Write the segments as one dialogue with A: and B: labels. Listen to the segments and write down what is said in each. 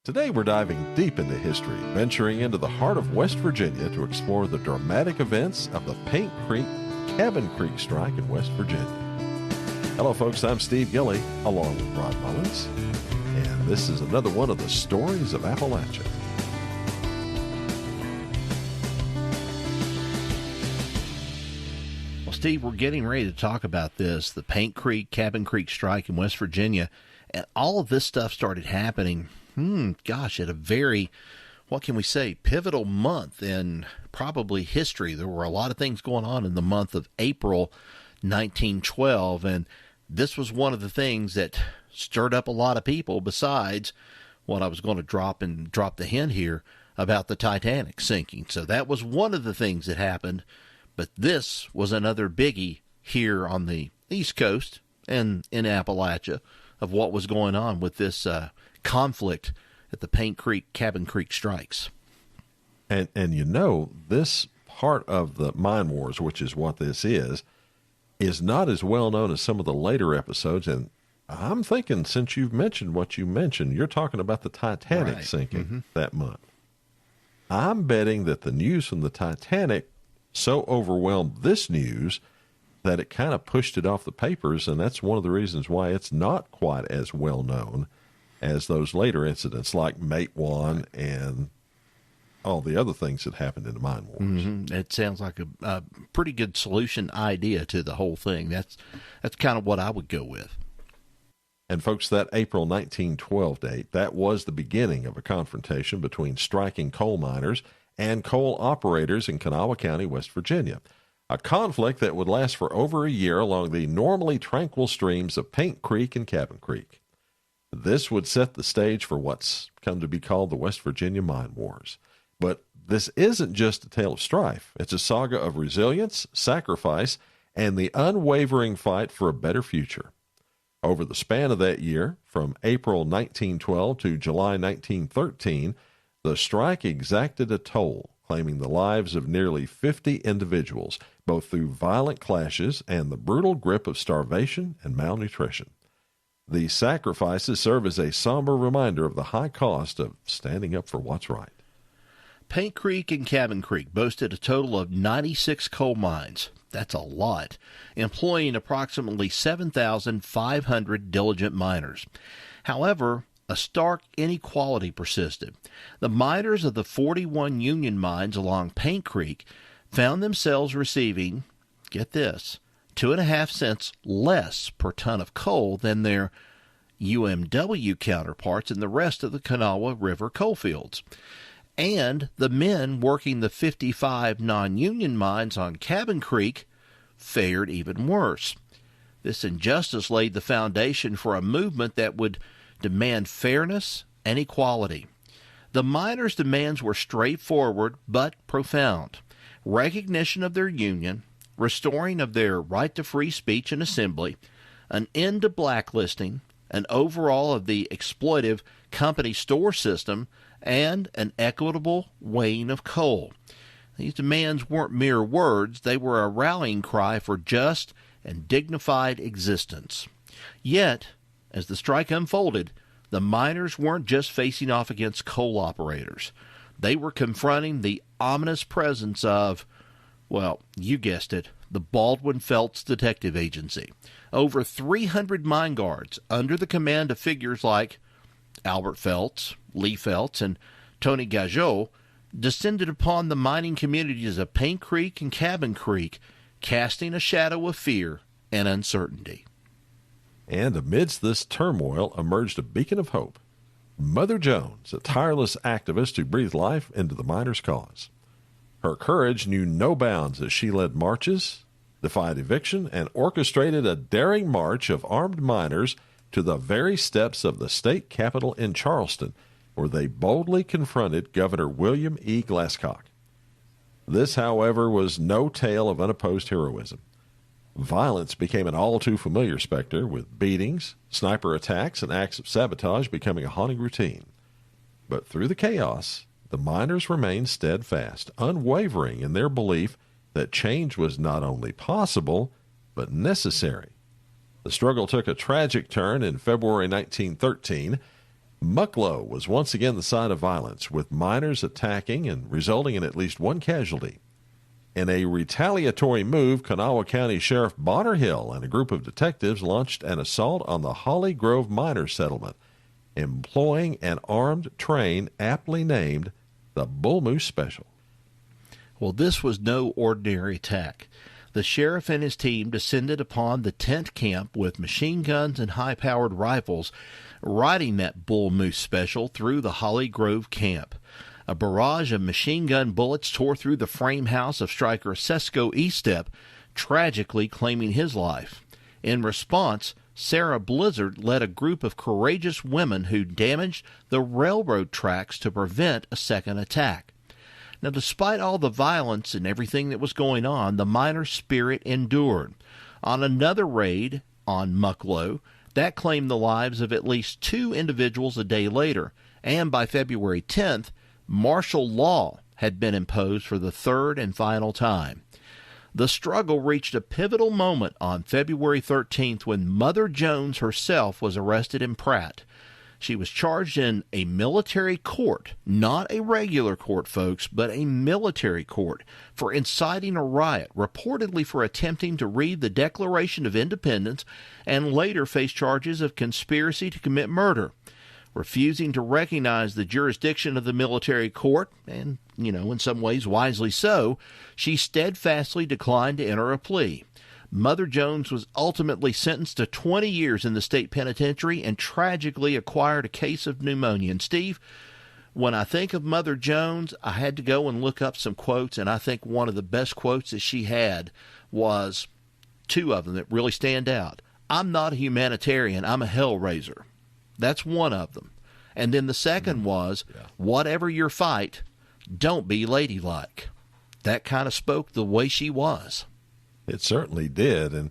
A: Today we're diving deep into history, venturing into the heart of West Virginia to explore the dramatic events of the Paint Creek Cabin Creek strike in West Virginia. Hello folks, I'm Steve Gilly, along with Rod Mullins, and this is another one of the stories of Appalachia.
B: Well, Steve, we're getting ready to talk about this, the Paint Creek Cabin Creek strike in West Virginia, and all of this stuff started happening at a very, what can we say, pivotal month in probably history. There were a lot of things going on in the month of April 1912, and this was one of the things that stirred up a lot of people, besides what I was going to drop the hint here about the Titanic sinking. So that was one of the things that happened, but this was another biggie here on the East Coast and in Appalachia of what was going on with this conflict at the Paint Creek Cabin Creek strikes.
A: And you know, this part of the mine wars, which is what this is not as well known as some of the later episodes. And I'm thinking, since you've mentioned what you mentioned, you're talking about the Titanic sinking that month. I'm betting that the news from the Titanic so overwhelmed this news that it kind of pushed it off the papers, and that's one of the reasons why it's not quite as well known as those later incidents like Mate 1 and all the other things that happened in the mine wars.
B: It sounds like a pretty good solution idea to the whole thing. That's kind of what I would go with.
A: And folks, that April 1912 date, that was the beginning of a confrontation between striking coal miners and coal operators in Kanawha County, West Virginia. A conflict that would last for over a year along the normally tranquil streams of Paint Creek and Cabin Creek. This would set the stage for what's come to be called the West Virginia Mine Wars. But this isn't just a tale of strife. It's a saga of resilience, sacrifice, and the unwavering fight for a better future. Over the span of that year, from April 1912 to July 1913, the strike exacted a toll, claiming the lives of nearly 50 individuals, both through violent clashes and the brutal grip of starvation and malnutrition. These sacrifices serve as a somber reminder of the high cost of standing up for what's right.
B: Paint Creek and Cabin Creek boasted a total of 96 coal mines. That's a lot, employing approximately 7,500 diligent miners. However, a stark inequality persisted. The miners of the 41 union mines along Paint Creek found themselves receiving, get this, 2.5 cents less per ton of coal than their UMW counterparts in the rest of the Kanawha River coalfields. And the men working the 55 non-union mines on Cabin Creek fared even worse. This injustice laid the foundation for a movement that would demand fairness and equality. The miners' demands were straightforward but profound: recognition of their union, restoring of their right to free speech and assembly, an end to blacklisting, an overhaul of the exploitive company store system, and an equitable weighing of coal. These demands weren't mere words. They were a rallying cry for just and dignified existence. Yet, as the strike unfolded, the miners weren't just facing off against coal operators. They were confronting the ominous presence of, well, you guessed it, the Baldwin Felts Detective Agency. Over 300 mine guards under the command of figures like Albert Felts, Lee Felts, and Tony Gageot descended upon the mining communities of Paint Creek and Cabin Creek, casting a shadow of fear and uncertainty.
A: And amidst this turmoil emerged a beacon of hope. Mother Jones, a tireless activist who breathed life into the miners' cause. Her courage knew no bounds as she led marches, defied eviction, and orchestrated a daring march of armed miners to the very steps of the state capitol in Charleston, where they boldly confronted Governor William E. Glasscock. This, however, was no tale of unopposed heroism. Violence became an all-too-familiar specter, with beatings, sniper attacks, and acts of sabotage becoming a haunting routine. But through the chaos, the miners remained steadfast, unwavering in their belief that change was not only possible, but necessary. The struggle took a tragic turn in February 1913, Mucklow was once again the site of violence, with miners attacking and resulting in at least one casualty. In a retaliatory move, Kanawha County Sheriff Bonner Hill and a group of detectives launched an assault on the Holly Grove miner settlement, employing an armed train aptly named the Bull Moose Special.
B: Well, this was no ordinary attack. The sheriff and his team descended upon the tent camp with machine guns and high-powered rifles, riding that Bull Moose Special through the Holly Grove camp. A barrage of machine gun bullets tore through the frame house of striker Sesco Eastep, tragically claiming his life. In response, Sarah Blizzard led a group of courageous women who damaged the railroad tracks to prevent a second attack. Now, despite all the violence and everything that was going on, the miner spirit endured. On another raid on Mucklow, that claimed the lives of at least 2 individuals a day later, and by February 10th, martial law had been imposed for the third and final time. The struggle reached a pivotal moment on February 13th when Mother Jones herself was arrested in Pratt. She was charged in a military court, not a regular court, folks, but a military court, for inciting a riot, reportedly for attempting to read the Declaration of Independence, and later faced charges of conspiracy to commit murder. Refusing to recognize the jurisdiction of the military court, and, in some ways wisely so, she steadfastly declined to enter a plea. Mother Jones was ultimately sentenced to 20 years in the state penitentiary and tragically acquired a case of pneumonia. And Steve, when I think of Mother Jones, I had to go and look up some quotes, and I think one of the best quotes that she had was 2 of them that really stand out. "I'm not a humanitarian, I'm a hellraiser." That's one of them. And then the second was, "Whatever your fight, don't be ladylike." That kind of spoke the way she was.
A: It certainly did. And,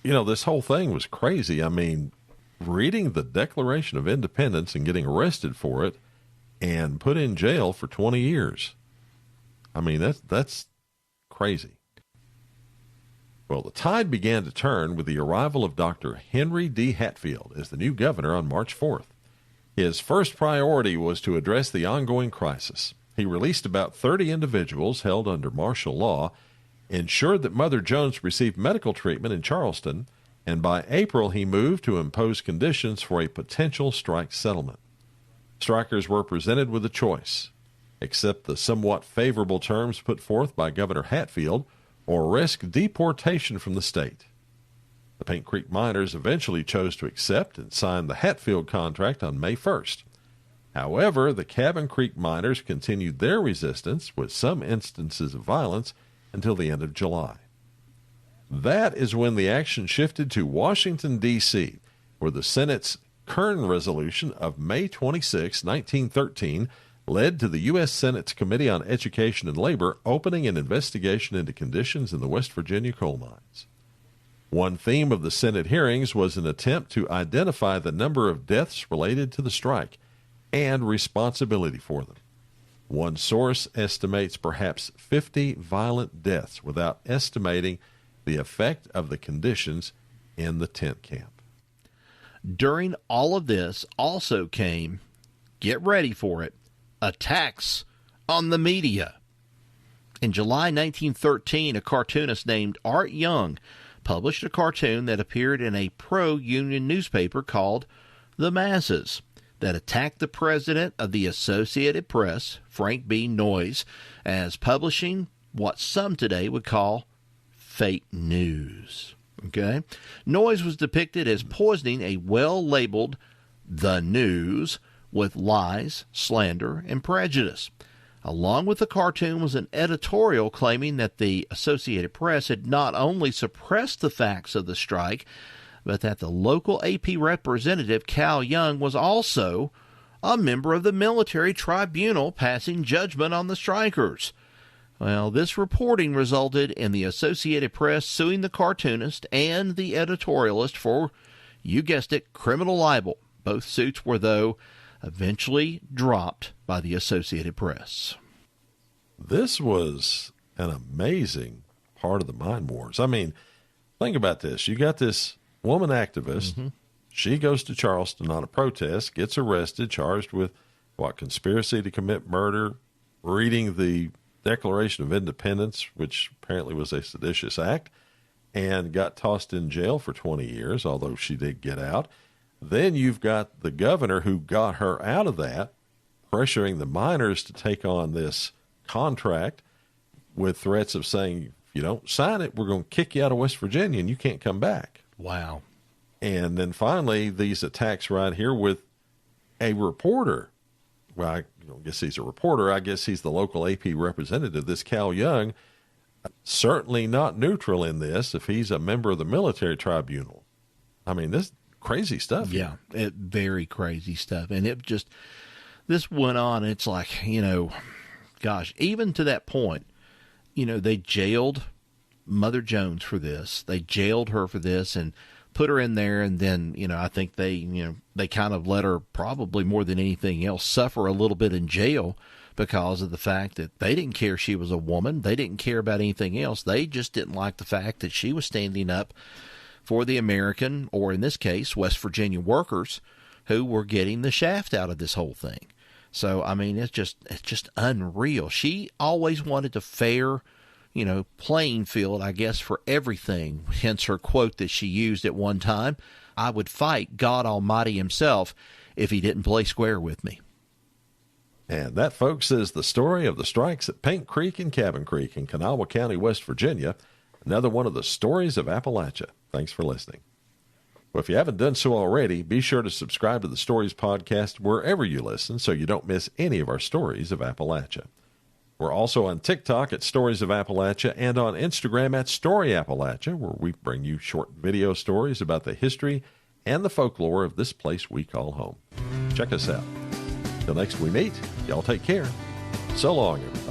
A: this whole thing was crazy. I mean, reading the Declaration of Independence and getting arrested for it and put in jail for 20 years. I mean, that's crazy. Well, the tide began to turn with the arrival of Dr. Henry D. Hatfield as the new governor on March 4th. His first priority was to address the ongoing crisis. He released about 30 individuals held under martial law, ensured that Mother Jones received medical treatment in Charleston, and by April he moved to impose conditions for a potential strike settlement. Strikers were presented with a choice: accept the somewhat favorable terms put forth by Governor Hatfield, or risk deportation from the state. The Paint Creek miners eventually chose to accept and signed the Hatfield contract on May 1st. However, the Cabin Creek miners continued their resistance, with some instances of violence, until the end of July. That is when the action shifted to Washington, D.C., where the Senate's Kern resolution of May 26, 1913, led to the U.S. Senate's Committee on Education and Labor opening an investigation into conditions in the West Virginia coal mines. One theme of the Senate hearings was an attempt to identify the number of deaths related to the strike and responsibility for them. One source estimates perhaps 50 violent deaths without estimating the effect of the conditions in the tent camp.
B: During all of this also came, get ready for it, attacks on the media. In July 1913, a cartoonist named Art Young published a cartoon that appeared in a pro-union newspaper called The Masses that attacked the president of the Associated Press, Frank B. Noyes, as publishing what some today would call fake news. Okay? Noyes was depicted as poisoning a well-labeled The News with lies, slander, and prejudice. Along with the cartoon was an editorial claiming that the Associated Press had not only suppressed the facts of the strike, but that the local AP representative, Cal Young, was also a member of the military tribunal passing judgment on the strikers. Well, this reporting resulted in the Associated Press suing the cartoonist and the editorialist for, you guessed it, criminal libel. Both suits were, though, eventually dropped by the Associated Press.
A: This was an amazing part of the mine wars. I mean, think about this. You got this woman activist. She goes to Charleston on a protest, gets arrested, charged with, conspiracy to commit murder, reading the Declaration of Independence, which apparently was a seditious act, and got tossed in jail for 20 years, although she did get out. Then you've got the governor who got her out of that, pressuring the miners to take on this contract with threats of saying, if you don't sign it, we're going to kick you out of West Virginia and you can't come back.
B: Wow.
A: And then finally, these attacks right here with a reporter. Well, I guess he's a reporter. I guess he's the local AP representative, this Cal Young, certainly not neutral in this if he's a member of the military tribunal. I mean, this crazy stuff.
B: Yeah, very crazy stuff. And this went on. It's like, gosh, even to that point, they jailed Mother Jones for this. They jailed her for this and put her in there. And then, I think they kind of let her, probably more than anything else, suffer a little bit in jail because of the fact that they didn't care she was a woman. They didn't care about anything else. They just didn't like the fact that she was standing up for the American, or in this case, West Virginia workers who were getting the shaft out of this whole thing. So, I mean, it's just unreal. She always wanted a fair, playing field, I guess, for everything. Hence her quote that she used at one time, "I would fight God Almighty himself if he didn't play square with me."
A: And that, folks, is the story of the strikes at Paint Creek and Cabin Creek in Kanawha County, West Virginia. Another one of the stories of Appalachia. Thanks for listening. Well, if you haven't done so already, be sure to subscribe to the Stories podcast wherever you listen so you don't miss any of our stories of Appalachia. We're also on TikTok at Stories of Appalachia and on Instagram at Story Appalachia, where we bring you short video stories about the history and the folklore of this place we call home. Check us out. Till next we meet, y'all take care. So long, everybody.